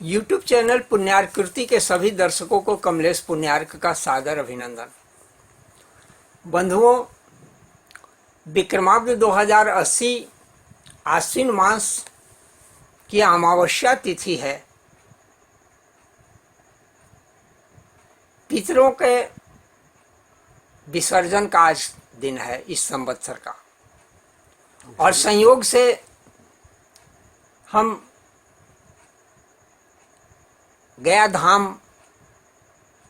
YouTube channel पुण्यार्कृति के सभी दर्शकों को कमलेश पुण्यार्क का सादर अभिनंदन। बंधुओं, विक्रमाब्द 2080 आश्विन मास की अमावस्या तिथि है। पितरों के विसर्जन का आज दिन है इस संवत्सर का, और संयोग से हम गया धाम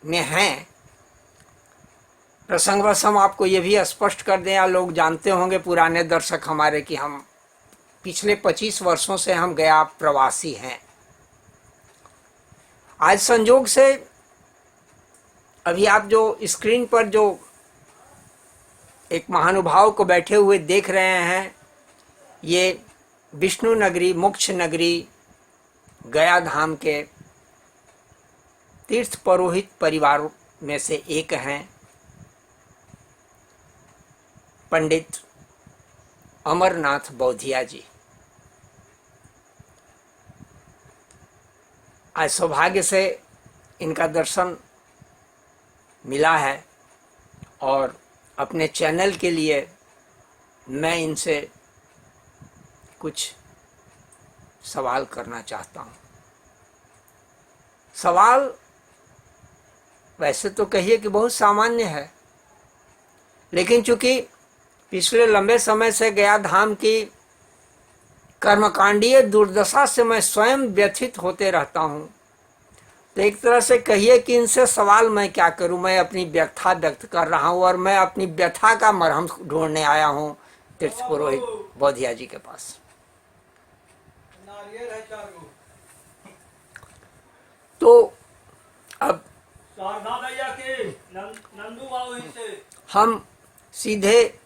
में हैं। प्रसंगवश हम आपको ये भी स्पष्ट कर दें, या लोग जानते होंगे पुराने दर्शक हमारे, कि हम पिछले 25 वर्षों से हम गया प्रवासी हैं। आज संयोग से अभी आप जो स्क्रीन पर जो एक महानुभाव को बैठे हुए देख रहे हैं, ये विष्णु नगरी मोक्ष नगरी गया धाम के तीर्थ पुरोहित परिवार में से एक हैं पंडित अमरनाथ बौधिया जी। आज सौभाग्य से इनका दर्शन मिला है, और अपने चैनल के लिए मैं इनसे कुछ सवाल करना चाहता हूँ। सवाल वैसे तो कहिए कि बहुत सामान्य है, लेकिन चूंकि पिछले लंबे समय से गया धाम की कर्मकांडीय दुर्दशा से मैं स्वयं व्यथित होते रहता हूँ, तो एक तरह से कहिए कि इनसे सवाल मैं क्या करूं। मैं अपनी व्यथा व्यक्त कर रहा हूं, और मैं अपनी व्यथा का मरहम ढूंढने आया हूं तीर्थ पुरोहित बौधिया जी के पास। तो अब हम सीधे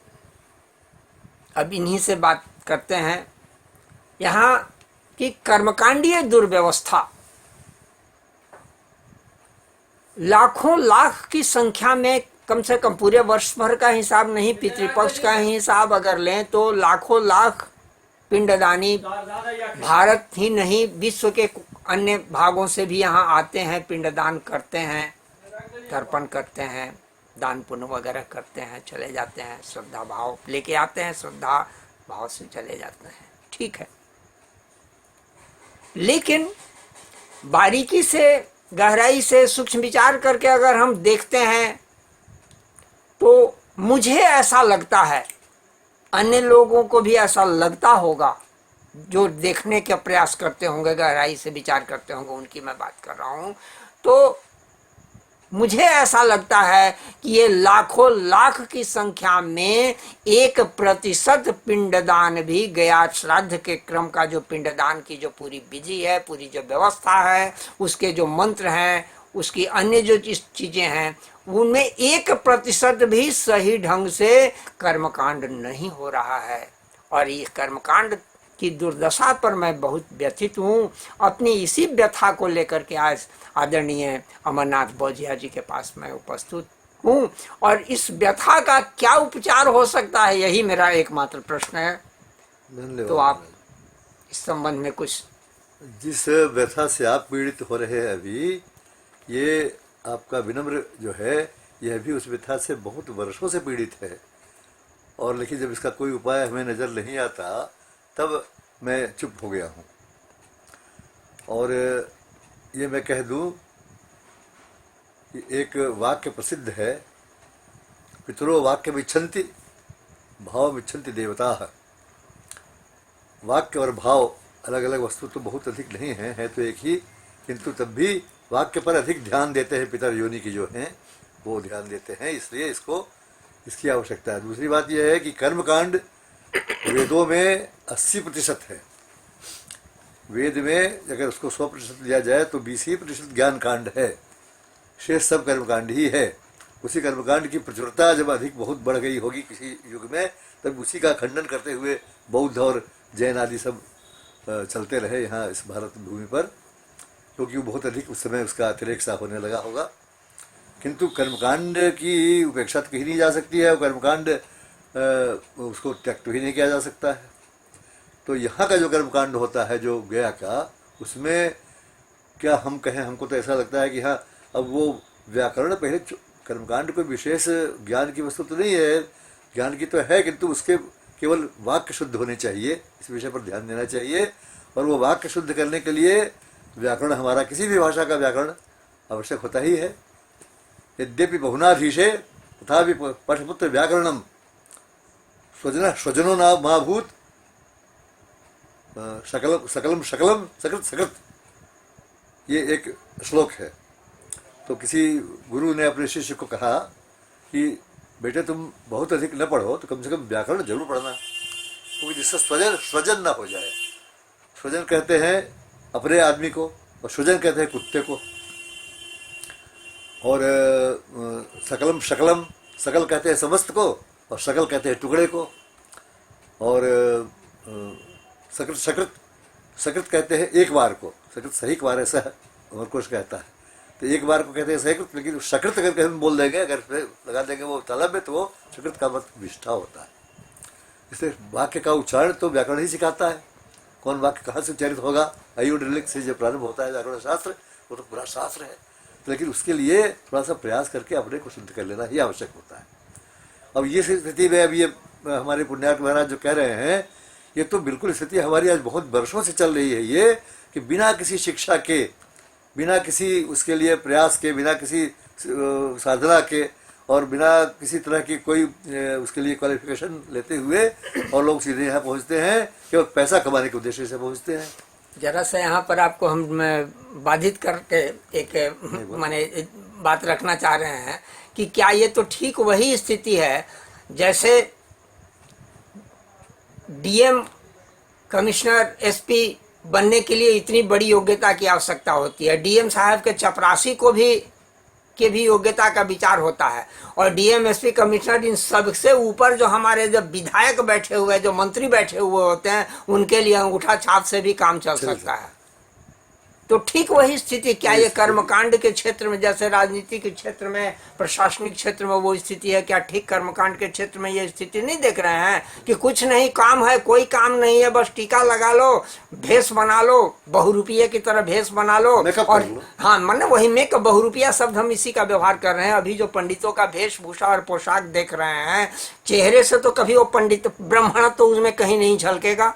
अब इन्हीं से बात करते हैं। यहाँ की कर्मकांडीय दुर्व्यवस्था लाखों लाख की संख्या में, कम से कम पूरे वर्ष भर का हिसाब नहीं, पितृपक्ष का हिसाब अगर लें तो लाखों लाख पिंडदानी भारत ही नहीं विश्व के अन्य भागों से भी यहाँ आते हैं, पिंडदान करते हैं, तर्पण करते हैं, दान पुण्य वगैरह करते हैं, चले जाते हैं, श्रद्धा भाव लेके आते हैं, श्रद्धा भाव से चले जाते हैं। ठीक है, लेकिन बारीकी से, गहराई से, सूक्ष्म विचार करके अगर हम देखते हैं तो मुझे ऐसा लगता है, अन्य लोगों को भी ऐसा लगता होगा जो देखने का प्रयास करते होंगे, गहराई से विचार करते होंगे, उनकी मैं बात कर रहा हूं। तो मुझे ऐसा लगता है कि ये लाखों लाख की संख्या में 1% पिंडदान भी गया श्राद्ध के क्रम का, जो पिंडदान की जो पूरी विधि है, पूरी जो व्यवस्था है, उसके जो मंत्र हैं, उसकी अन्य जो चीजें हैं, उनमें 1% भी सही ढंग से कर्मकांड नहीं हो रहा है। और ये कर्मकांड की दुर्दशा पर मैं बहुत व्यथित हूँ। अपनी इसी व्यथा को लेकर के आज आदरणीय अमरनाथ बौधिया जी के पास मैं उपस्थित हूँ, और इस व्यथा का क्या उपचार हो सकता है, यही मेरा एकमात्र प्रश्न है। तो आप इस संबंध में कुछ। जिस व्यथा से आप पीड़ित हो रहे हैं अभी, ये आपका विनम्र जो है, यह भी उस व्यथा से बहुत वर्षों से पीड़ित है, और लेकिन जब इसका कोई उपाय हमें नज़र नहीं आता तब मैं चुप हो गया हूँ। और ये मैं कह दूँ कि एक वाक्य प्रसिद्ध है, पितरो वाक्य विच्छन्ति भाव विच्छन्ति देवता। वाक्य और भाव अलग अलग वस्तु तो बहुत अधिक नहीं है तो एक ही, किंतु तब भी वाक्य पर अधिक ध्यान देते हैं पितर योनि की जो हैं, वो ध्यान देते हैं, इसलिए इसकी आवश्यकता है। दूसरी बात यह है कि कर्मकांड वेदों में 80% है। वेद में अगर उसको 100% लिया जाए तो 20% ज्ञान कांड है, शेष सब कर्मकांड ही है। उसी कर्मकांड की प्रचुरता जब अधिक बहुत बढ़ गई होगी किसी युग में, तब उसी का खंडन करते हुए बौद्ध और जैन आदि सब चलते रहे यहाँ इस भारत भूमि पर, क्योंकि वो बहुत अधिक उस समय उसका अतिरेक सा होने लगा होगा। किंतु कर्मकांड की उपेक्षा तो कहीं नहीं जा सकती है, और कर्मकांड उसको त्याग ही नहीं किया जा सकता है। तो यहाँ का जो कर्मकांड होता है जो गया का, उसमें क्या हम कहें, हमको तो ऐसा लगता है कि हाँ, अब वो व्याकरण पहले कर्मकांड कोई विशेष ज्ञान की वस्तु तो नहीं है, ज्ञान की तो है, किंतु उसके केवल वाक्य शुद्ध होने चाहिए, इस विषय पर ध्यान देना चाहिए। और वो वाक्य शुद्ध करने के लिए व्याकरण, हमारा किसी भी भाषा का व्याकरण आवश्यक होता ही है। यद्यपि बहुनाधीशे तथापि पठपुत्र व्याकरणम स्वजनो ना महाभूत सकलम सकलम सकलम सकृत सकृत, ये एक श्लोक है। तो किसी गुरु ने अपने शिष्य को कहा कि बेटे तुम बहुत अधिक न पढ़ो तो कम से कम व्याकरण जरूर पढ़ना, क्योंकि जिससे स्वजन ना हो जाए। स्वजन कहते हैं अपने आदमी को, और स्वजन कहते हैं कुत्ते को। और सकलम शकलम, सकल कहते हैं समस्त को, और शकल कहते हैं टुकड़े को। और सकृत सकृत, सकृत कहते हैं एक बार को, सकृत सही बार, ऐसा अमरकोश कहता है। तो एक बार को कहते हैं सकृत, लेकिन सकृत अगर हम बोल देंगे, अगर लगा देंगे वो तालब में, तो वो सकृत का मतलब विष्ठा होता है। इसलिए वाक्य का उच्चारण तो व्याकरण ही सिखाता है। कौन वाक्य कहाँ से उच्चारित होगा, आयुर्लिंग से जो प्रारंभ होता है व्याकरण शास्त्र, वो तो पूरा शास्त्र है। लेकिन उसके लिए थोड़ा सा प्रयास करके अपने को शुद्ध कर लेना ही आवश्यक होता है। अब ये स्थिति में अब ये हमारे पुण्यार्थ महाराज जो कह रहे हैं, ये तो बिल्कुल स्थिति हमारी आज बहुत वर्षों से चल रही है, ये कि बिना किसी शिक्षा के, बिना किसी उसके लिए प्रयास के, बिना किसी साधना के, और बिना किसी तरह की कोई उसके लिए क्वालिफिकेशन लेते हुए, और लोग सीधे यहाँ पहुँचते हैं केवल पैसा कमाने के उद्देश्य से पहुँचते हैं। जरा सा यहाँ पर आपको हम बाधित करके एक माने बात रखना चाह रहे हैं कि क्या ये तो ठीक वही स्थिति है जैसे डीएम, कमिश्नर, एसपी बनने के लिए इतनी बड़ी योग्यता की आवश्यकता होती है। डीएम साहब के चपरासी को भी योग्यता का विचार होता है, और डीएम, एसपी, कमिश्नर, इन सबसे ऊपर जो हमारे जो विधायक बैठे हुए, जो मंत्री बैठे हुए होते हैं, उनके लिए अंगूठा छाप से भी काम चल सकता है। तो ठीक वही स्थिति क्या ये कर्मकांड के क्षेत्र में, जैसे राजनीति के क्षेत्र में, प्रशासनिक क्षेत्र में वो स्थिति है, क्या ठीक कर्मकांड के क्षेत्र में ये स्थिति नहीं देख रहे हैं कि कुछ नहीं काम है, कोई काम नहीं है, बस टीका लगा लो, भेष बना लो, बहुरूपिये की तरह भेष बना लो, और हाँ मतलब वही मेकअप, बहुरूपिया शब्द हम इसी का व्यवहार कर रहे हैं। अभी जो पंडितों का वेशभूषा और पोशाक देख रहे हैं, चेहरे से तो कभी वो पंडित ब्राह्मण तो उसमें कहीं नहीं झलकेगा,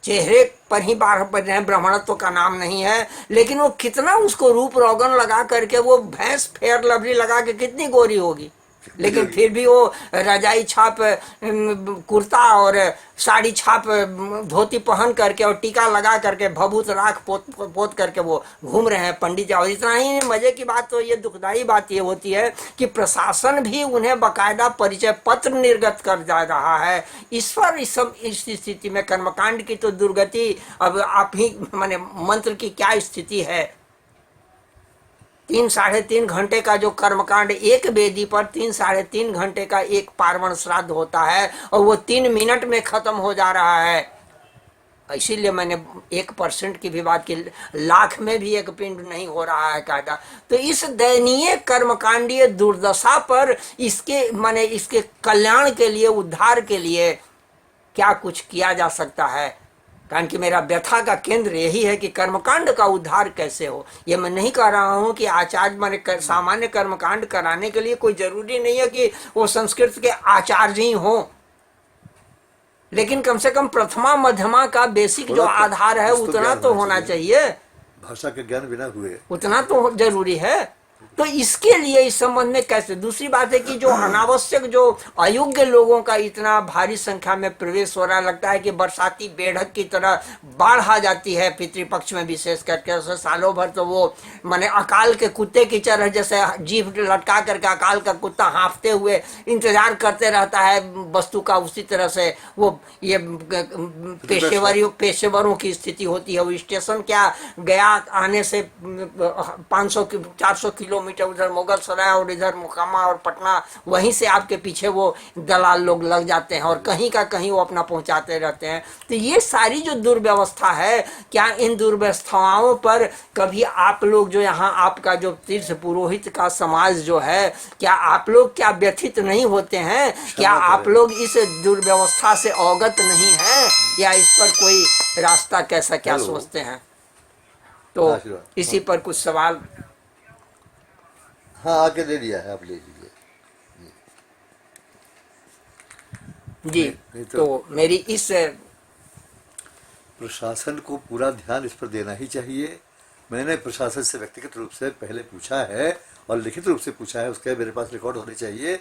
चेहरे पर ही बाहर पर रहे, ब्राह्मणत्व का नाम नहीं है, लेकिन वो कितना उसको रूप रोगन लगा करके, वो भैंस फेयर लवली लगा के कितनी गोरी होगी, लेकिन फिर भी वो रजाई छाप कुर्ता और साड़ी छाप धोती पहन करके और टीका लगा करके भभूत राख पोत करके वो घूम रहे हैं पंडित जी। और इतना ही मजे की बात तो ये दुखदाई बात ये होती है कि प्रशासन भी उन्हें बाकायदा परिचय पत्र निर्गत कर जा रहा है। इस स्थिति में कर्मकांड की तो दुर्गति, अब आप ही माने मंत्र की क्या स्थिति है। 3-3.5 घंटे का जो कर्मकांड, एक वेदी पर 3-3.5 घंटे का एक पार्वण श्राद्ध होता है, और वो 3 मिनट में खत्म हो जा रहा है। इसीलिए मैंने 1% की भी बात की, लाख में भी एक पिंड नहीं हो रहा है कायदा। तो इस दयनीय कर्मकांडीय दुर्दशा पर इसके कल्याण के लिए, उद्धार के लिए क्या कुछ किया जा सकता है? कारण कि मेरा व्यथा का केंद्र यही है कि कर्मकांड का उद्धार कैसे हो। ये मैं नहीं कह रहा हूँ कि आचार्य माने सामान्य कर्मकांड कराने के लिए कोई जरूरी नहीं है कि वो संस्कृत के आचार्य ही हों, लेकिन कम से कम प्रथमा मध्यमा का बेसिक जो आधार है उतना तो होना चाहिए। भाषा के ज्ञान बिना हुए उतना तो जरूरी है। तो इसके लिए इस संबंध में कैसे, दूसरी बात है कि जो अनावश्यक, जो अयोग्य लोगों का इतना भारी संख्या में प्रवेश हो रहा, लगता है कि बरसाती बेढ़क की तरह बाढ़ आ जाती है पितृपक्ष में, विशेष करके सालों भर तो वो माने अकाल के कुत्ते की तरह, जैसे जीभ लटका करके अकाल का कुत्ता हाँफते हुए इंतजार करते रहता है वस्तु का, उसी तरह से वो ये पेशेवरों की स्थिति होती है। वो स्टेशन क्या, गया आने से 500-400 किलोमीटर उधर मुगल सराय और इधर मोकामा और पटना, वहीं से आपके पीछे वो दलाल लोग लग जाते हैं और कहीं का कहीं वो अपना पहुंचाते रहते हैं। तो ये सारी जो दुर्व्यवस्था है, क्या इन दुर्व्यवस्थाओं पर कभी आप लोग जो यहाँ आपका जो तीर्थ पुरोहित का समाज जो है, क्या आप लोग क्या व्यथित नहीं होते हैं? क्या आप लोग इस दुर्व्यवस्था से अवगत नहीं है, या इस पर कोई रास्ता कैसा क्या सोचते हैं? तो आशीर्वाद। इसी पर कुछ सवाल। हाँ, आके दे दिया है, आप ले लीजिए। जी। नहीं तो मेरी इस प्रशासन को पूरा ध्यान इस पर देना ही चाहिए। मैंने प्रशासन से व्यक्तिगत रूप से पहले पूछा है और लिखित रूप से पूछा है, उसके मेरे पास रिकॉर्ड होने चाहिए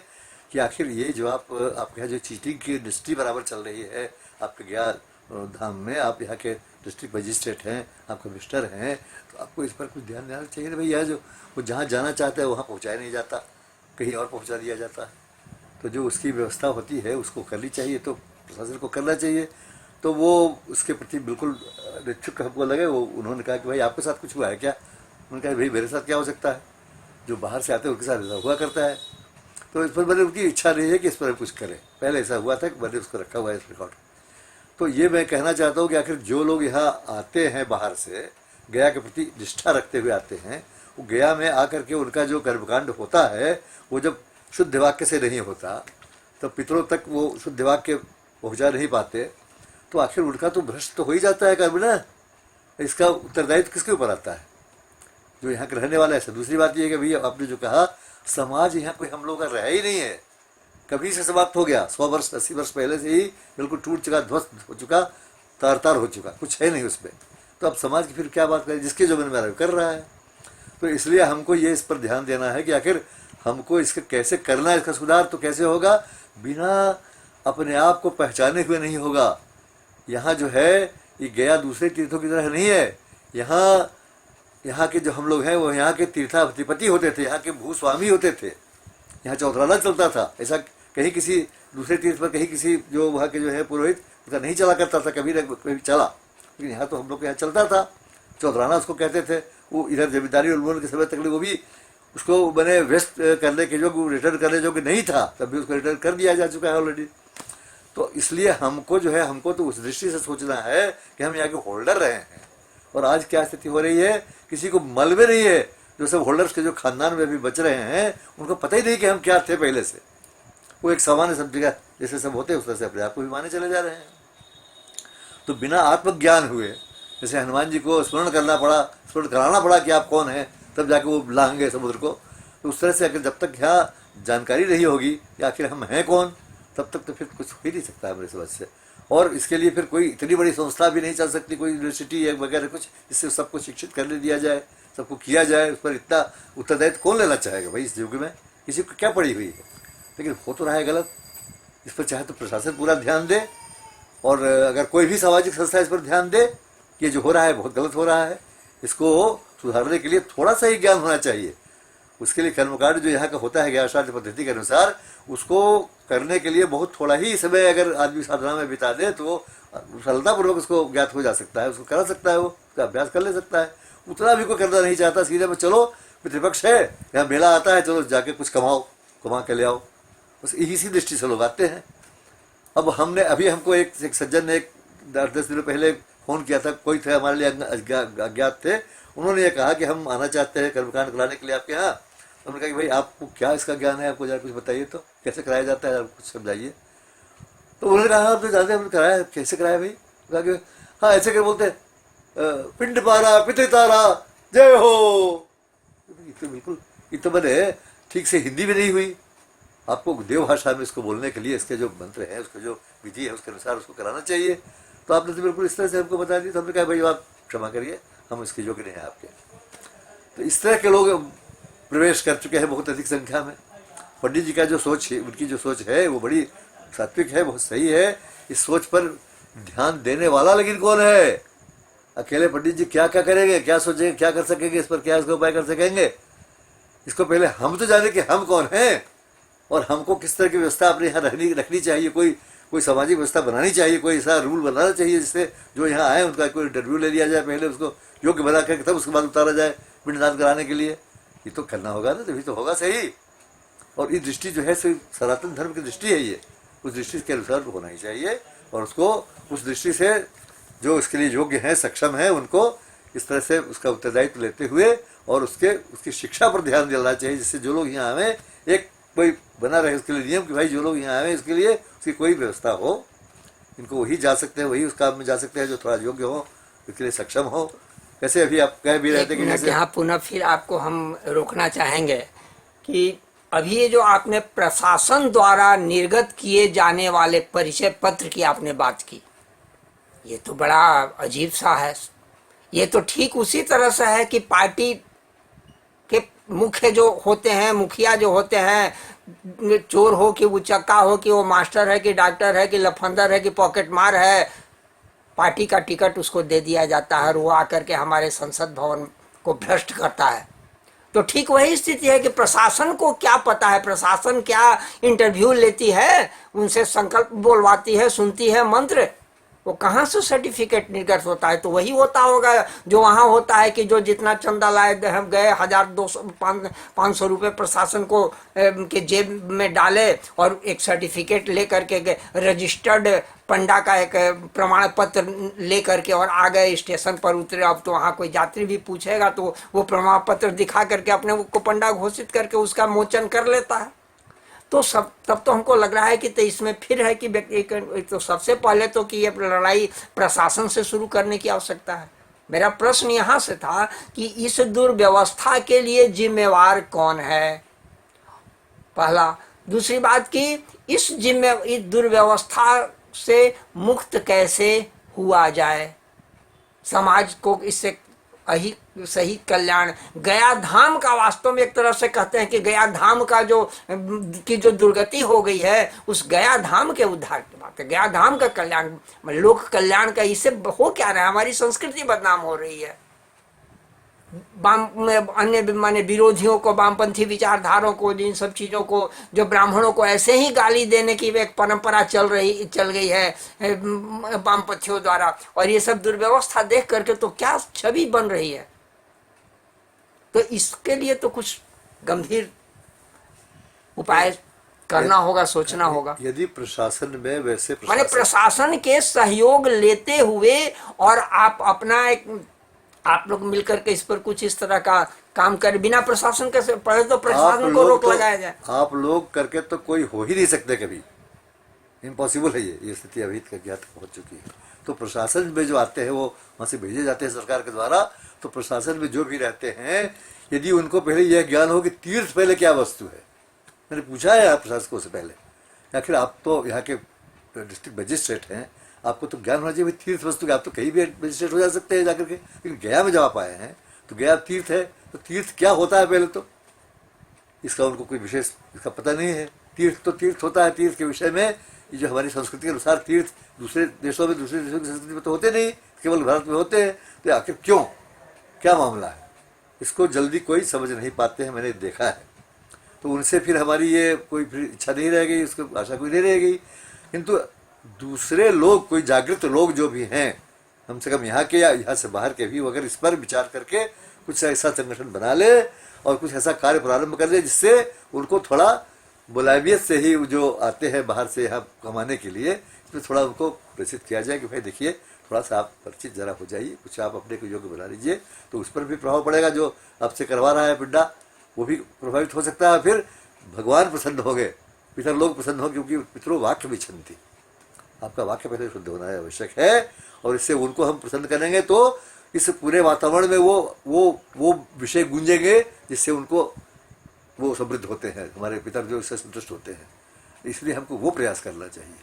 कि आखिर ये जो आपके यहाँ जो चीटिंग की इंडस्ट्री बराबर चल रही है आपके गया धाम में, आप यहाँ के डिस्ट्रिक्ट मजिस्ट्रेट हैं, आप कमिश्नर हैं, तो आपको इस पर कुछ ध्यान देना चाहिए। भाई यह जो वो जहाँ जाना चाहता है वहाँ पहुँचाया नहीं जाता, कहीं और पहुँचा दिया जाता है। तो जो उसकी व्यवस्था होती है उसको करनी चाहिए, तो प्रशासन को करना चाहिए। तो वो उसके प्रति बिल्कुल निच्छुक हमको लगे। वो उन्होंने कहा कि भाई आपके साथ कुछ हुआ है क्या? उन्होंने कहा भाई मेरे साथ क्या हो सकता है, जो बाहर से आते हैं उनके साथ ऐसा हुआ करता है। तो इस पर मैंने उनकी इच्छा नहीं है कि इस पर कुछ करें, पहले ऐसा हुआ था कि मैंने उसको रखा हुआ है इस रिकॉर्ड। तो ये मैं कहना चाहता हूँ कि आखिर जो लोग यहाँ आते हैं बाहर से, गया के प्रति निष्ठा रखते हुए आते हैं, वो गया में आकर के उनका जो कर्मकांड होता है वो जब शुद्ध वाक्य से नहीं होता, तब पितरों तक वो शुद्ध वाक्य पहुँचा नहीं पाते, तो आखिर उनका तो भ्रष्ट तो हो ही जाता है कर्म ना। इसका उत्तरदायित्व किसके ऊपर आता है? जो यहाँ के रहने वाला है। दूसरी बात यह है कि भैया आपने जो कहा, समाज यहाँ कोई हम लोग का रहा ही नहीं है, कभी से समाप्त हो गया। 100 वर्ष 80 वर्ष पहले से ही बिल्कुल टूट चुका, ध्वस्त हो चुका, तार तार हो चुका, कुछ है नहीं उसमें। तो अब समाज की फिर क्या बात करें, जिसके जो मन में आ रहा है कर रहा है। तो इसलिए हमको ये इस पर ध्यान देना है कि आखिर हमको इसका कैसे करना है, इसका सुधार तो कैसे होगा, बिना अपने आप को पहचाने हुए नहीं होगा। यहाँ जो है ये गया दूसरे तीर्थों की तरह नहीं है। यहाँ के जो हम लोग हैं वो यहाँ के तीर्थाधिपति होते थे, यहाँ के भूस्वामी होते थे, यहाँ चौधराना चलता था। ऐसा कहीं किसी दूसरे तीर्थ पर कहीं किसी जो वहाँ के जो है पुरोहित उसका नहीं चला करता था, कभी न कभी चला, लेकिन यहाँ तो हम लोग के यहाँ चलता था। चौधराना उसको कहते थे। वो इधर जमींदारी उन्मूलन के समय तक वो भी उसको बने व्यस्त करने के जो रिटर्न करने जो कि नहीं था, तब भी उसको रिटर्न कर दिया जा चुका है ऑलरेडी। तो इसलिए हमको जो है, हमको तो उस दृष्टि से सोचना है कि हम यहाँ के होल्डर रहे हैं। और आज क्या स्थिति हो रही है, किसी को मल में नहीं है। जो सब होल्डर्स के जो खानदान में भी बच रहे हैं उनको पता ही नहीं कि हम क्या थे पहले से। वो एक सामान्य सब जगह जैसे सब होते हैं उस तरह से अपने आप को भी माने चले जा रहे हैं। तो बिना आत्मज्ञान हुए, जैसे हनुमान जी को स्मरण करना पड़ा, स्मरण कराना पड़ा कि आप कौन हैं, तब जाके वो लाएंगे समुद्र को। तो उस तरह से अगर जब तक यहाँ जानकारी नहीं होगी कि आखिर हम हैं कौन, तब तक तो फिर कुछ हो ही नहीं सकता है मेरे समझ से। और इसके लिए फिर कोई इतनी बड़ी संस्था भी नहीं चल सकती, कोई यूनिवर्सिटी है वगैरह कुछ, जिससे सबको शिक्षित करने दिया जाए, सबको किया जाए। उस पर इतना उत्तरदायित्व कौन लेना चाहेगा भाई इस युग में? किसी को क्या पड़ी हुई है? लेकिन हो तो रहा है गलत। इस पर चाहे तो प्रशासन पूरा ध्यान दे, और अगर कोई भी सामाजिक संस्था इस पर ध्यान दे कि ये जो हो रहा है बहुत गलत हो रहा है, इसको सुधारने के लिए थोड़ा सा ही ज्ञान होना चाहिए। उसके लिए कर्मकांड जो यहाँ का होता है ज्ञानशास्त्र पद्धति के अनुसार, उसको करने के लिए बहुत थोड़ा ही समय अगर आदमी साधना में बिता दे तो सरलतापूर्वक उसको ज्ञात हो जा सकता है, उसको करा सकता है, वो उसका अभ्यास कर ले सकता है। उतना भी कोई करना नहीं चाहता, सीधे में चलो पितृपक्ष है, यहाँ मेला आता है, चलो जाके कुछ कमाओ, कमा के ले आओ, बस इसी दृष्टि से लोग आते हैं। अब हमने अभी हमको एक सज्जन ने 10 दिनों पहले फ़ोन किया था, कोई थे हमारे लिए अज्ञात थे, उन्होंने ये कहा कि हम आना चाहते हैं कर्मकांड कराने के लिए आपके यहाँ। तो उन्होंने कहा कि भाई आपको क्या इसका ज्ञान है, आपको जरा कुछ बताइए तो, कैसे कराया जाता है, आप कुछ समझाइए। तो उन्होंने कहा आप तो जानते हैं हमने कराया, कैसे कराया भाई? कहा कि हाँ ऐसे क्या बोलते हैं, पिंड पारा पितृ तारा जय हो। तो बिल्कुल ये तो मैंने ठीक से हिंदी में नहीं हुई। आपको देव भाषा में इसको बोलने के लिए इसके जो मंत्र हैं, उसके जो विधि है, उसके अनुसार उसको कराना चाहिए। तो आपने तो बिल्कुल इस तरह से हमको बता दी। तो हमने कहा भाई आप क्षमा करिए, हम इसके योग्य नहीं हैं आपके। तो इस तरह के लोग प्रवेश कर चुके हैं बहुत अधिक संख्या में। पंडित जी का जो सोच है, उनकी जो सोच है वो बड़ी सात्विक है, बहुत सही है। इस सोच पर ध्यान देने वाला लेकिन कौन है? अकेले पंडित जी क्या क्या करेंगे, क्या सोचेंगे, क्या कर सकेंगे, इस पर क्या इसका उपाय कर सकेंगे? इसको पहले हम तो जाने कि हम कौन हैं और हमको किस तरह की व्यवस्था अपने यहाँ रखनी चाहिए। कोई सामाजिक व्यवस्था बनानी चाहिए, कोई ऐसा रूल बनाना चाहिए जिससे जो यहाँ आए उनका कोई इंटरव्यू ले लिया जाए, पहले उसको योग्य बना करके तब उसके बाद उतारा जाए पिंडदान कराने के लिए। ये तो करना होगा ना, तभी तो होगा सही। और ये दृष्टि जो है सनातन धर्म की दृष्टि है, ये उस दृष्टि के अनुसार होना ही चाहिए। और उसको उस दृष्टि से जो इसके लिए योग्य हैं, सक्षम हैं, उनको इस तरह से उसका उत्तरदायित्व लेते हुए और उसकी शिक्षा पर ध्यान देना चाहिए, जिससे जो लोग यहाँ आए एक कोई बना रहे उसके लिए नियम कि भाई जो लोग यहाँ आए इसके लिए उसकी कोई व्यवस्था हो, इनको वही जा सकते हैं, वही उस काम में जा सकते हैं जो थोड़ा योग्य हो, इसके लिए सक्षम हो। कैसे अभी आप कह भी रहे थे एक कि मिनट जैसे यहाँ पुनः फिर आपको हम रोकना चाहेंगे कि अभी ये जो आपने प्रशासन द्वारा निर्गत किए जाने वाले परिचय पत्र की आपने बात की, ये तो बड़ा अजीब सा है। ये तो ठीक उसी तरह से है कि पार्टी के मुख्य जो होते हैं, मुखिया जो होते हैं, चोर हो कि उचक्का हो कि वो मास्टर है कि डॉक्टर है कि लफंदर है कि पॉकेट मार है, पार्टी का टिकट उसको दे दिया जाता है और वो आकर के हमारे संसद भवन को भ्रष्ट करता है। तो ठीक वही स्थिति है कि प्रशासन को क्या पता है, प्रशासन क्या इंटरव्यू लेती है, उनसे संकल्प बोलवाती है, सुनती है मंत्र, वो कहाँ से सर्टिफिकेट निर्गत होता है? तो वही होता होगा जो वहाँ होता है कि जो जितना चंदा लाए हम गए 1,200-500 रुपये प्रशासन को के जेब में डाले और एक सर्टिफिकेट ले करके रजिस्टर्ड पंडा का एक प्रमाण पत्र ले करके और आ गए, स्टेशन पर उतरे। अब तो वहाँ कोई यात्री भी पूछेगा तो वो प्रमाण पत्र दिखा करके अपने को पंडा घोषित करके उसका मोचन कर लेता है। तो सब तब तो हमको लग रहा है कि तो इसमें फिर है कि तो सबसे पहले तो कि ये लड़ाई प्रशासन से शुरू करने की आवश्यकता है। मेरा प्रश्न यहाँ से था कि इस दुर्व्यवस्था के लिए जिम्मेवार कौन है, पहला। दूसरी बात कि इस दुर्व्यवस्था से मुक्त कैसे हुआ जाए, समाज को इससे सही कल्याण। गया धाम का वास्तव में एक तरह से कहते हैं कि गया धाम का जो दुर्गति हो गई है, उस गया धाम के उद्धार की बात है, गया धाम का कल्याण, लोक कल्याण का। इससे हो क्या रहा है? हमारी संस्कृति बदनाम हो रही है। अन्य माने विरोधियों को, वामपंथी विचारधारों को, इन सब चीजों को, जो ब्राह्मणों को ऐसे ही गाली देने की एक परंपरा चल गई है वामपंथियों द्वारा, और ये सब दुर्व्यवस्था देख करके तो क्या छवि बन रही है। तो इसके लिए तो कुछ गंभीर उपाय करना होगा, सोचना होगा। यदि प्रशासन में वैसे माने प्रशासन के सहयोग लेते हुए और आप अपना आप लोग मिलकर के इस पर कुछ इस तरह का काम कर, बिना प्रशासन के पहले तो प्रशासन को रोक लगाया जाए। आप लोग करके तो कोई हो ही नहीं सकते, कभी इम्पॉसिबल है ये स्थिति अभी तक पहुंच चुकी है। तो प्रशासन में जो आते हैं वो वहाँ से भेजे जाते हैं सरकार के द्वारा। तो प्रशासन में जो भी रहते हैं, यदि उनको पहले यह ज्ञान हो कि तीर्थ पहले क्या वस्तु है, मैंने पूछा है आप प्रशासकों से पहले, आखिर आप तो यहाँ के डिस्ट्रिक्ट मजिस्ट्रेट हैं, आपको तो ज्ञान होना चाहिए तीर्थ वस्तु का। आप तो कहीं भी मजिस्ट्रेट हो जा सकते हैं जाकर के, लेकिन गया में जब आप आए हैं तो गया तीर्थ है, तो तीर्थ क्या होता है पहले तो इसका उनको कोई विशेष इसका पता नहीं है। तीर्थ तो तीर्थ होता है, तीर्थ के विषय में ये जो हमारी संस्कृति के अनुसार तीर्थ दूसरे देशों की संस्कृति में तो होते नहीं, केवल भारत में होते हैं। तो आखिर क्यों, क्या मामला है, इसको जल्दी कोई समझ नहीं पाते हैं, मैंने देखा है। तो उनसे फिर हमारी ये कोई फिर इच्छा नहीं रह गई, उसको आशा कोई नहीं रह गई। किंतु दूसरे लोग, कोई जागृत लोग जो भी हैं, कम से कम यहाँ के या यहाँ से बाहर के भी, अगर इस पर विचार करके कुछ ऐसा संगठन बना ले और कुछ ऐसा कार्य प्रारंभ कर ले जिससे उनको थोड़ा मुलायमियत से ही जो आते हैं बाहर से यहाँ कमाने के लिए, इसमें थोड़ा उनको प्रेषित किया जाए कि भाई देखिए थोड़ा सा आप परिचित जरा हो जाइए, कुछ आप अपने को योग्य बना लीजिए, तो उस पर भी प्रभाव पड़ेगा। जो आपसे करवा रहा है पिंडा वो भी प्रभावित हो सकता है। फिर भगवान प्रसन्न हो गए, पितर लोग प्रसन्न हो, क्योंकि पितरों वाक्य विच्छन्ति, आपका वाक्य पहले शुद्ध होना है आवश्यक है। और इससे उनको हम प्रसन्न करेंगे तो इस पूरे वातावरण में वो विषय गूंजेंगे जिससे उनको वो समृद्ध होते हैं, हमारे पितर जो इससे संतुष्ट होते हैं। इसलिए हमको वो प्रयास करना चाहिए।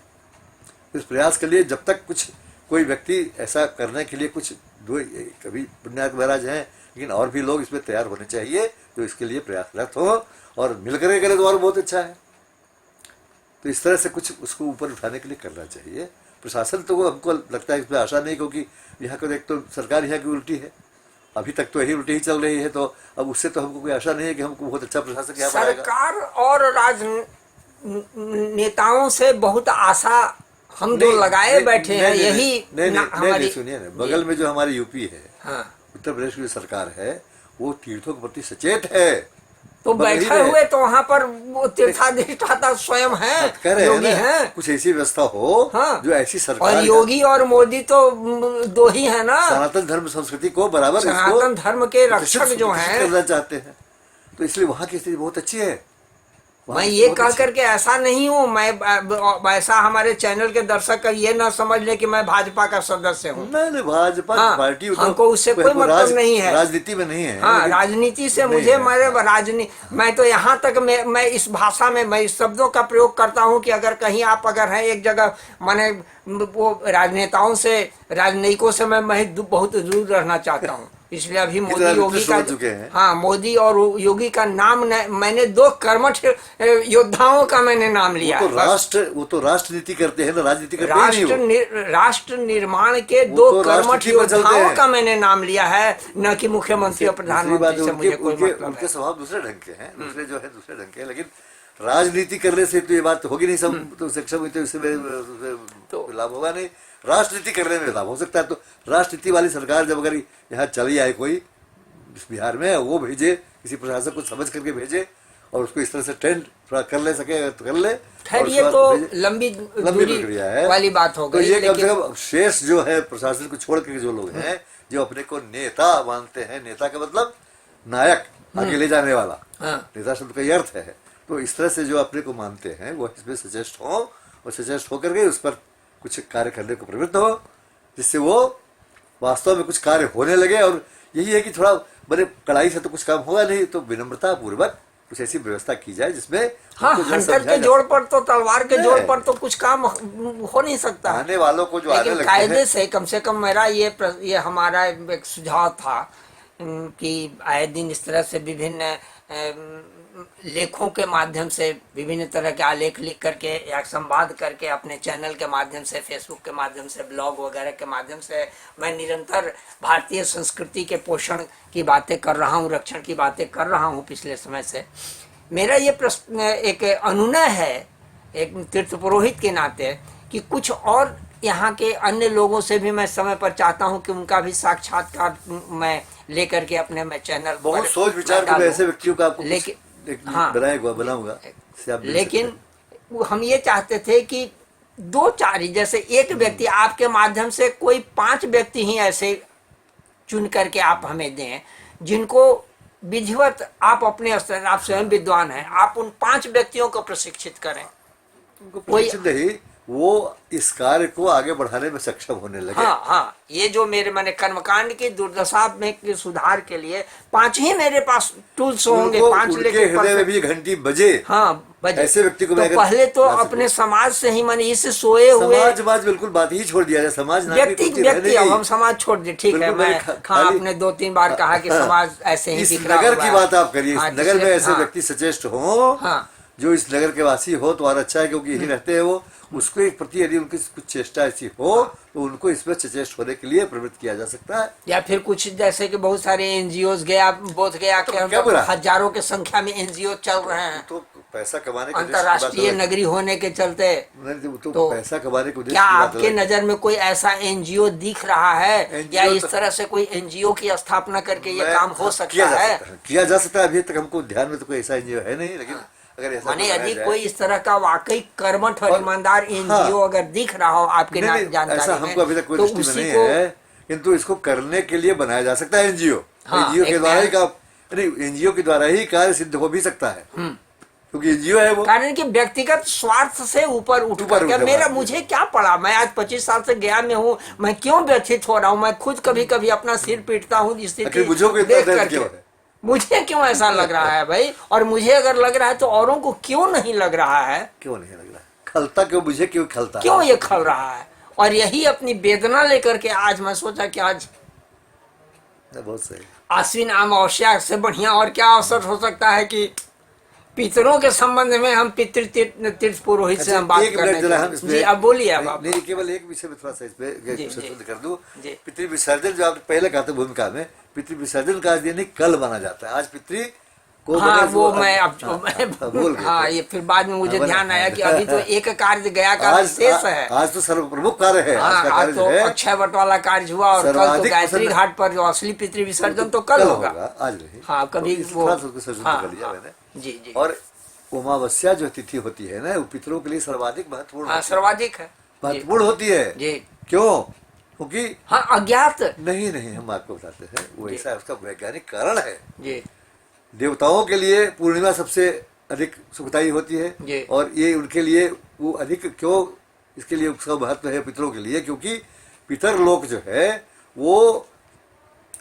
इस प्रयास के लिए जब तक कुछ कोई व्यक्ति ऐसा करने के लिए कुछ कभी पुण्यार्थ महाराज हैं, लेकिन और भी लोग इसमें तैयार होने चाहिए जो इसके लिए प्रयासरत हो, और मिलकर करें तो और बहुत अच्छा है। तो इस तरह से कुछ उसको ऊपर उठाने के लिए करना चाहिए। प्रशासन तो हमको लगता है इसमें आशा नहीं, क्योंकि यहाँ को एक तो सरकार यहाँ की उल्टी है, अभी तक तो यही उल्टी ही चल रही है। तो अब उससे तो हमको कोई आशा नहीं है कि हमको बहुत अच्छा प्रशासन यहाँ पर सरकार और राजनेताओं से बहुत आशा हम जो लगाए बैठे हैं। यही नहीं, सुनिए ना, बगल में जो हमारी यूपी है, हाँ, उत्तर प्रदेश की जो सरकार है, वो तीर्थों के प्रति सचेत है। तो बैठे हुए तो वहाँ पर वो तीर्थाधिष्ठाता स्वयं है, योगी है। कुछ ऐसी व्यवस्था हो, हाँ, जो ऐसी सरकार, और योगी और मोदी तो दो ही है ना, सनातन धर्म संस्कृति को बराबर, सनातन धर्म के रक्षक जो हैं, करना चाहते हैं। तो इसलिए वहाँ की स्थिति बहुत अच्छी है, वहाँ मैं तो ये बहुत कह अच्छा। करके ऐसा नहीं हूँ, मैं ऐसा हमारे चैनल के दर्शक का ये ना समझ ले कि मैं भाजपा का सदस्य हूँ। नहीं, भाजपा हाँ, पार्टी तो हमको उससे कोई मतलब नहीं है। राजनीति में नहीं है, हाँ, लेकिन राजनीति से नहीं मुझे है, मेरे हाँ। मैं तो यहाँ तक मैं इस भाषा में मैं इस शब्दों का प्रयोग करता हूँ कि अगर कहीं आप अगर हैं एक जगह, माने वो राजनेताओं से, राजनयिकों से मैं बहुत दूर रहना चाहता हूँ। इसलिए अभी मोदी कितना योगी मित्र का, हो चुके हैं। हाँ, मोदी और योगी का नाम मैंने दो कर्मठ योद्धाओं का मैंने नाम लिया है बस। वो तो राजनीति करते हैं ना, राजनीति करते ही नहीं वो। राष्ट्र निर्माण के वो दो तो कर्मठ राजनीति पर चलते योद्धाओं हैं। का मैंने नाम लिया है, न कि मुख्यमंत्री और दूसरी बात प्रधानमंत्री है, से उनके मुझे कोई उनके मतलब उनके है। स्वभाव दूसरे ढंग के हैं, दूसरे जो है दूसरे ढंग के हैं, लेकिन राजनीति करने से तो ये बात तो होगी नहीं, सब तो सक्षम हुई तो इससे लाभ होगा नहीं। राजनीति करने में लाभ हो सकता है। तो राजनीति वाली सरकार जब अगर यहाँ चली आए कोई इस बिहार में, वो भेजे किसी प्रशासक को समझ करके भेजे और उसको इस तरह से ट्रेंड थोड़ा कर ले सके तो कर ले। खैर और ये उसके तो बाद भेजे। लंबी लंबी दूरी प्रक्रिया है वाली बात हो तो गई, ये कम से लेकिन कम शेष जो है प्रशासन को छोड़ के जो लोग हैं, जो अपने को नेता मानते हैं, नेता का मतलब नायक, आगे ले जाने वाला, हाँ। नेता शब्द का ये अर्थ है। तो इस तरह से जो अपने को मानते हैं वो इसमें सचेष्ट हो और सचेष्ट होकर के उस पर कुछ कार्य करने को प्रवृत्त हो, जिससे वो वास्तव में कुछ कार्य होने लगे। और यही है कि थोड़ा बड़े कड़ाई से तो कुछ काम होगा नहीं, तो विनम्रता पूर्वक कुछ ऐसी व्यवस्था की जाए जिसमें हाँ, उनको जो है हंटर समझाया के जा जोड़ पर तो, तलवार के जोड़ नहीं। पर तो कुछ काम हो नहीं सकता। आने वालों को जो आने लेकिन लगते कायदे हैं, से कम मेरा ये हमारा एक सुझाव था कि आए दिन इस तरह से विभिन्न लेखों के माध्यम से, विभिन्न तरह के आलेख लिख करके या संवाद करके, अपने चैनल के माध्यम से, फेसबुक के माध्यम से, ब्लॉग वगैरह के माध्यम से मैं निरंतर भारतीय संस्कृति के पोषण की बातें कर रहा हूँ, रक्षण की बातें कर रहा हूँ पिछले समय से। मेरा ये प्रश्न एक अनुनय है एक तीर्थ पुरोहित के नाते कि कुछ और यहाँ के अन्य लोगों से भी मैं समय पर चाहता हूँ कि उनका भी साक्षात्कार मैं लेकर के अपने मैं चैनल बहुत पर सोच विचार मैं के डालूं। ऐसे व्यक्तियों का आपको लेकिन हाँ, बनाऊंगा जिससे आप मिल लेकिन सकते हैं। हम ये चाहते थे कि दो चार ही, जैसे एक व्यक्ति आपके माध्यम से कोई 5 व्यक्ति ही ऐसे चुन करके आप हमें दें जिनको विधिवत आप अपने स्तर, आप स्वयं विद्वान हैं, आप उन 5 व्यक्तियों को प्रशिक्षित करें। उनको प्रशिक्षित नहीं, वो इस कार्य को आगे बढ़ाने में सक्षम होने लगे। हाँ, ये जो मेरे मैंने कर्मकांड की दुर्दशा में के सुधार के लिए 5 ही मेरे पास टूल्स होंगे, 5 उनके लेके हृदय में भी घंटी बजे। हाँ बजे। ऐसे व्यक्ति को तो मैं अगर पहले तो ला सकूं। अपने समाज से ही, मैंने इस सोए हुए समाज बिल्कुल बात ही छोड़ दिया जाए, समाज व्यक्ति अब हम समाज छोड़ दिए, ठीक है। बिल्कुल मैं मैंने हाँ, खाली- आपने 2-3 बार कहा कि समाज ऐसे ही इस बिखरा नगर हुआ की है। बात आप करिए, इस हाँ, नगर में जिससे- ऐसे हाँ, व्यक्ति सचेष्ट हो, हाँ। जो इस नगर के वासी हो तो और अच्छा है, क्योंकि यही रहते हैं वो। उसके प्रति यदि उनकी कुछ चेष्टा ऐसी हो तो उनको इसमें सचेष्ट होने के लिए प्रवृत्त किया जा सकता है। या फिर कुछ जैसे कि बहुत सारे एनजीओ गया, बोध गया तो कि क्या बुरा? हजारों की संख्या में एनजीओ चल रहे हैं तो पैसा कमाने के अंतर्राष्ट्रीय नगरी होने के चलते। तो पैसा कमाने के उद्देश्य क्या की बात आपके अलग है। नजर में कोई ऐसा एनजीओ दिख रहा है, या NGO इस तरह से कोई एनजीओ की स्थापना करके ये मैं- काम हो सकता है? किया जा सकता है। अभी तक हमको ध्यान में तो कोई ऐसा एनजीओ है नहीं, लेकिन अगर ऐसा माने बनाया यदि जाए- कोई इस तरह का वाकई कर्मठ और और- ईमानदार एनजीओ हाँ। अगर दिख रहा हो आपके नहीं, ऐसा जानकारी हमको अभी तक कोई में, तो दृष्टि में उसी नहीं को है, किंतु इसको करने के लिए बनाया जा सकता है एनजीओ। हाँ, एनजीओ के एक द्वारा ही नया- एनजीओ के द्वारा ही कार्य सिद्ध हो भी सकता है, क्योंकि एनजीओ है वो। कारण कि व्यक्तिगत स्वार्थ से ऊपर उठ ऊपर करके उठे मेरा बात। मुझे क्या पड़ा, मैं आज 25 साल से गया में हूँ, मैं क्यों व्यथित हो रहा हूँ? मैं खुद कभी कभी अपना सिर पीटता हूँ स्थिति आखिर मुझे को इतना देख दर्द करके। क्यों है? मुझे क्यों ऐसा लग रहा है भाई? और मुझे अगर लग रहा है तो औरों को क्यों नहीं लग रहा है? क्यों नहीं लग रहा? खलता क्यों, मुझे क्यों खलता क्यों है? ये खल रहा है? और यही अपनी वेदना लेकर के आज मैं सोचा कि आज बहुत सही। आश्विन अमावस्या से बढ़िया और क्या अवसर हो सकता है कि पितरों के संबंध में हम तीर्थ पुरोहित से हम बात एक मिनट जरा हम करने इसमें जी अब बोलिए अब आप। नहीं, केवल एक विषय में थोड़ा सा इसमें जी, संशोधन कर दूं। जी। पितृ विसर्जन जो आपने पहले कहा था भूमिका में, पितृ विसर्जन का दिन कल माना जाता है। आज पितृ को हाँ बने वो जो- मैं अब भूल गए हाँ थे। ये फिर बाद में मुझे हाँ, ध्यान आया कि अभी तो एक कार्य गया का आज शेष है। आज तो सर्व प्रमुख कार्य है। हाँ आज का आज कार्य तो जो है अक्षय वट वाला कार्य हुआ और कल तो सर्वाधिक गायत्री प्रसन्न- घाट पर जो असली पितृ विसर्जन तो कल होगा। आज नहीं। हाँ कभी तो इस वो थोड़ा सा उसको संशोधन हाँ, कर लिया हाँ, मैंने। जी जी और अमावस्या जो तिथि होती है ना, वो पितरों के लिए सर्वाधिक महत्वपूर्ण हाँ होती है। सर्वाधिक है जी, महत्वपूर्ण होती है। जी क्यों? क्योंकि हाँ अज्ञात नहीं हम आपको बताते हैं, वो जी। ऐसा उसका वैज्ञानिक कारण है। जी देवताओं के लिए पूर्णिमा सबसे अधिक सुखदायी होती है। जी। और ये उनके लिए वो अधिक क्यों, इसके लिए उसका महत्व है पितरों के लिए, क्योंकि पितर लोक जो है वो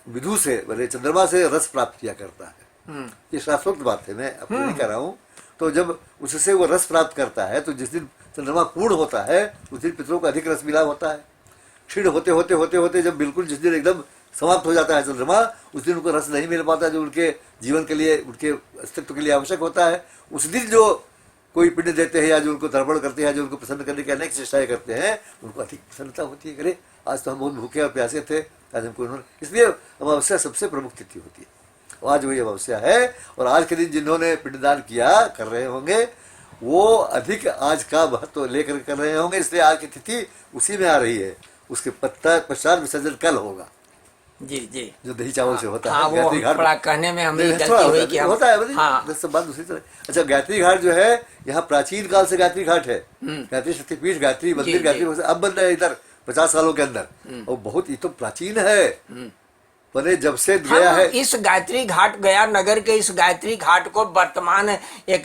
विधु से, मतलब चंद्रमा से रस प्राप्त किया करता है। ये शास्त्रोक्त बात है, मैं अपनी नहीं कर रहा हूँ। तो जब उससे वो रस प्राप्त करता है, तो जिस दिन चंद्रमा पूर्ण होता है उस दिन पितरों को अधिक रस मिला होता है। क्षीण होते होते होते होते जब बिल्कुल जिस दिन एकदम समाप्त हो जाता है चंद्रमा, उस दिन उनको रस नहीं मिल पाता जो उनके जीवन के लिए, उनके अस्तित्व के लिए आवश्यक होता है। उस दिन जो कोई पिंड देते हैं या जो उनको तर्पण करते हैं, जो उनको प्रसन्न करने की अनेक चेष्टाएं करते हैं, उनको अधिक प्रसन्नता होती है। अरे आज तो हम बहुत भूखे और प्यासे थे, आज हमको उन्होंने, इसलिए अमावस्या सबसे प्रमुख तिथि होती है। आज वही अमावस्या है। और आज के दिन जिन्होंने पिंडदान किया कर रहे होंगे वो अधिक आज का महत्व लेकर कर रहे होंगे, इसलिए आज की तिथि उसी में आ रही है। उसके पश्चात विसर्जन कल होगा। जी जी, जो दही चावल से होता हाँ, है वो गायत्री घाट थोड़ा कहने में हमें गलती थोड़ा हुई कि होता है, हाँ, सब बात दूसरी तरह। अच्छा, गायत्री घाट जो है यहाँ प्राचीन काल से गायत्री घाट है। गायत्री शक्तिपीठ, गायत्री मंदिर, जी। गायत्री अब बन रहा है इधर 50 सालों के अंदर। और बहुत ये तो प्राचीन है, बने जब से गया हम है। इस गायत्री घाट, गया नगर के इस गायत्री घाट को वर्तमान एक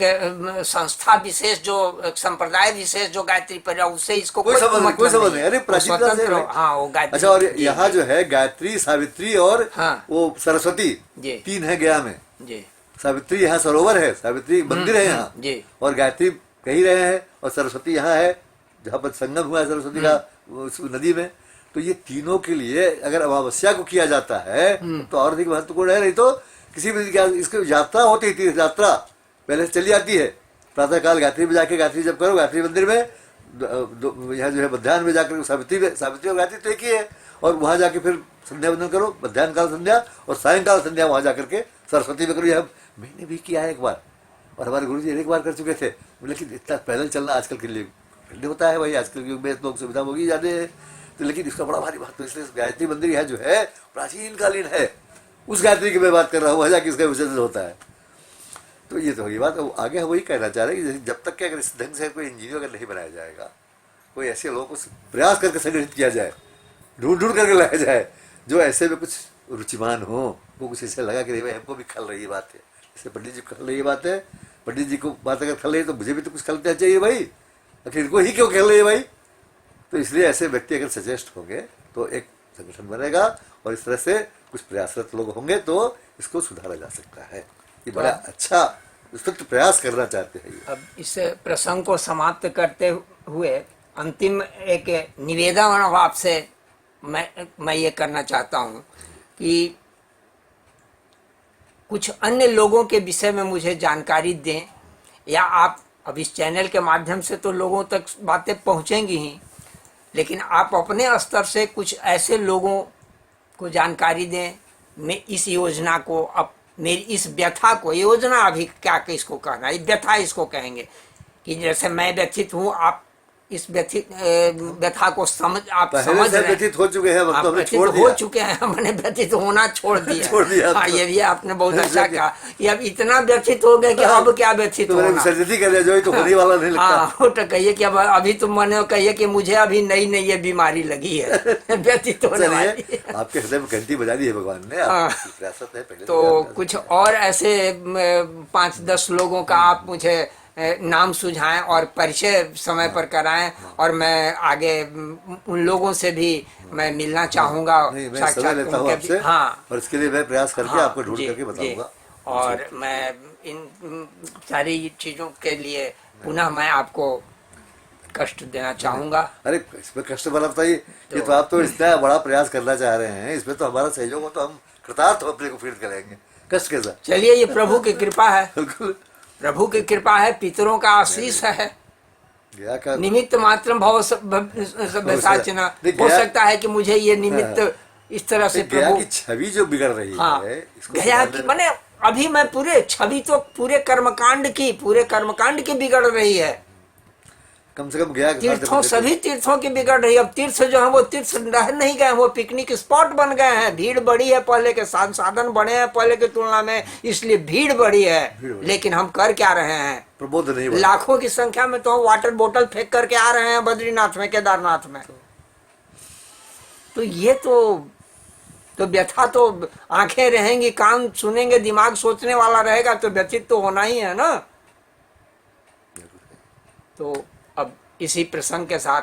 संस्था विशेष, जो एक संप्रदाय विशेष जो गायत्री परिवार, उससे इसको कोई समझ नहीं, कोई समझ नहीं। अरे वो प्राचीन काल से स्वतंत्र, है। हाँ, वो गायत्री। अच्छा, और जी, यहाँ जी, जो है गायत्री, सावित्री और हाँ। वो सरस्वती, जी। 3 है गया में। जी सावित्री यहाँ सरोवर है, सावित्री मंदिर है यहाँ, जी। और गायत्री कही रहे हैं, और सरस्वती यहाँ है जहाँ पर संगम हुआ है सरस्वती का उस नदी में। तो ये तीनों के लिए अगर अमावस्या को किया जाता है तो और अधिक महत्वपूर्ण है। नहीं तो किसी भी इसकी यात्रा होती है, तीर्थ यात्रा पहले से चली आती है। प्रातः काल गायत्री में जाके गायत्री जब करो, गायत्री मंदिर में यहाँ जो है मध्याह्न में जाकर सावित्री और गायत्री तो एक ही है, और वहाँ जाके फिर संध्या वंदन करो, मध्याह्न काल संध्या और सायंकाल संध्या वहाँ जाकर के सरस्वती में करो। यह मैंने भी किया है एक बार, और हमारे गुरु जी एक बार कर चुके थे। बोले कि इतना पैदल चलना आजकल के लिए नहीं होता है भाई, आजकल के युग में लोग सुविधा होगी ज़्यादा है, तो लेकिन इसका बड़ा भारी महत्व। इसलिए गायत्री मंदिर यहाँ जो है प्राचीन कालीन है, उस गायत्री की मैं बात कर रहा हूँ, वहाँ किसका विसर्जन होता है। तो ये तो होगी बात। आगे हम वही कहना चाह रहे हैं कि जब तक कि अगर इस ढंग से कोई इंजीनियर अगर नहीं बनाया जाएगा, कोई ऐसे लोगों को प्रयास करके संगठित किया जाए, ढूंढ करके लाया जाए जो ऐसे में कुछ रुचिमान हो, वो कुछ ऐसे लगा कि नहीं भाई हमको भी खल रही बात है, जैसे पंडित जी खल रही बात है, पंडित जी को बात अगर खल रही है तो मुझे भी तो कुछ खलना चाहिए भाई, आखिर इनको ही क्यों खेल रही है भाई। तो इसलिए ऐसे व्यक्ति अगर सजेस्ट होंगे तो एक संगठन बनेगा, और इस तरह से कुछ प्रयासरत लोग होंगे तो इसको सुधारा जा सकता है। ये बड़ा अच्छा विस्तृत प्रयास करना चाहते हैं ये। अब इस प्रसंग को समाप्त करते हुए अंतिम एक निवेदन आपसे मैं ये करना चाहता हूँ कि कुछ अन्य लोगों के विषय में मुझे जानकारी दें, या आप अब इस चैनल के माध्यम से तो लोगों तक बातें पहुँचेंगी ही, लेकिन आप अपने स्तर से कुछ ऐसे लोगों को जानकारी दें। मैं इस योजना को, अब मेरी इस व्यथा को, योजना अभी क्या इसको कहना है, व्यथा इसको कहेंगे, कि जैसे मैं व्यथित हूँ, आप इस व्यथा को समझ समझ रहे हैं। व्यथित हो चुके हैं, आप हमने छोड़ दिया, हो चुके हैं, हमने व्यथित होना छोड़ दिया। हाँ, ये भी आपने बहुत अच्छा कहा कि अब इतना व्यथित हो गए कि अब क्या व्यथित होना, विसर्जित कर दिया, जो तो होने वाला नहीं लगता। हाँ, वो तो कहिए कि अब अभी तुम मैंने कहिए कि मुझे अभी नई नई ये बीमारी लगी है व्यथित होने वाली। आपके हृदय में घंटी बजा दी है भगवान ने, विरासत है पहले। तो कुछ और ऐसे 5-10 लोगों का आप मुझे नाम सुझाएं और परिचय समय पर कराएं, और मैं आगे उन लोगों से भी मैं मिलना चाहूंगा। मैं समय लेता हूं आपसे, हाँ, और इसके लिए मैं प्रयास करके आपको ढूंढ करके बताऊंगा। और मैं इन सारी चीजों के लिए पुनः मैं आपको कष्ट देना चाहूंगा। अरे इसमें कष्ट वाला बताइए, ये तो आप तो इतना बड़ा प्रयास करना चाह रहे हैं, इसमें तो हमारा सहयोग हो तो हम कृतार्थ अपने को फील करेंगे, कष्ट कैसा। चलिए, ये प्रभु की कृपा है, बिल्कुल प्रभु की कृपा है, पितरों का आशीष है, निमित्त मात्र भव सभ्यसाचना। हो सकता है कि मुझे ये निमित्त इस तरह से गया की छवि जो बिगड़ रही है, गया की मैंने अभी मैं पूरे छवि तो पूरे कर्मकांड की बिगड़ रही है। कम से कम गया तीर्थों, सभी तीर्थों की बिगड़ रही है। अब तीर्थ जो है वो तीर्थ रह नहीं गए, वो पिकनिक स्पॉट बन गए हैं। भीड़ बढ़ी है, पहले के साधन बढ़े हैं पहले की तुलना में, इसलिए भीड़ बढ़ी है। लेकिन हम कर क्या रहे हैं, प्रबोध नहीं, लाखों की संख्या में तो वाटर बोतल फेंक करके आ रहे हैं बद्रीनाथ में, केदारनाथ में। तो ये तो व्यथा तो आंखें रहेंगी, कान सुनेंगे, दिमाग सोचने वाला रहेगा, तो व्यथित तो होना ही है ना। तो अब इसी प्रसंग के साथ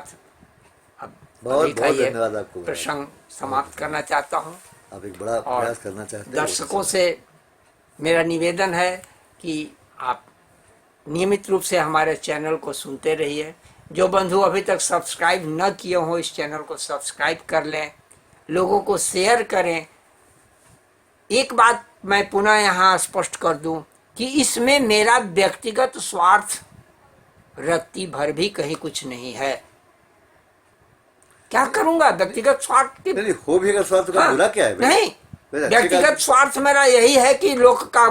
अब बहुत अभी का बहुत ये धन्यवाद आपको। प्रसंग समाप्त करना चाहता हूँ। आप एक बड़ा और प्रयास करना चाहते हैं। दर्शकों से मेरा निवेदन है कि आप नियमित रूप से हमारे चैनल को सुनते रहिए। जो बंधु अभी तक सब्सक्राइब न किए हो इस चैनल को सब्सक्राइब कर लें, लोगों को शेयर करें। एक बात मैं पुनः यहाँ स्पष्ट कर दूं कि इसमें मेरा व्यक्तिगत स्वार्थ रत्ती भर भी कहीं कुछ नहीं है। क्या करूंगा व्यक्तिगत स्वार्थ की? नहीं, हो भी अगर स्वार्थ का हाँ, बुरा क्या है भाई? नहीं, फिर अच्छी व्यक्तिगत बात- स्वार्थ मेरा यही है कि लोक का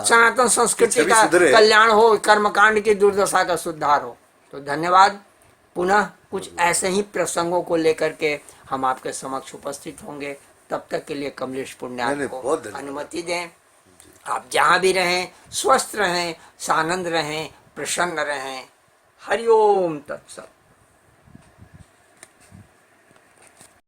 सनातन संस्कृति छवि का सुधरे। कल्याण हो, कर्मकांड की दुर्दशा का सुधार हो। तो धन्यवाद। पुनः कुछ ऐसे ही प्रसंगों को लेकर के हम आपके समक्ष उपस्थित होंगे। तब तक के लिए कमलेश पुण्याल नहीं, को बहुत धन्यवाद। अनुमति दें। आप जहां भी रहें स्वस्थ रहें, सानंद रहें, प्रसन्न रहें। हरिओम तत्सत।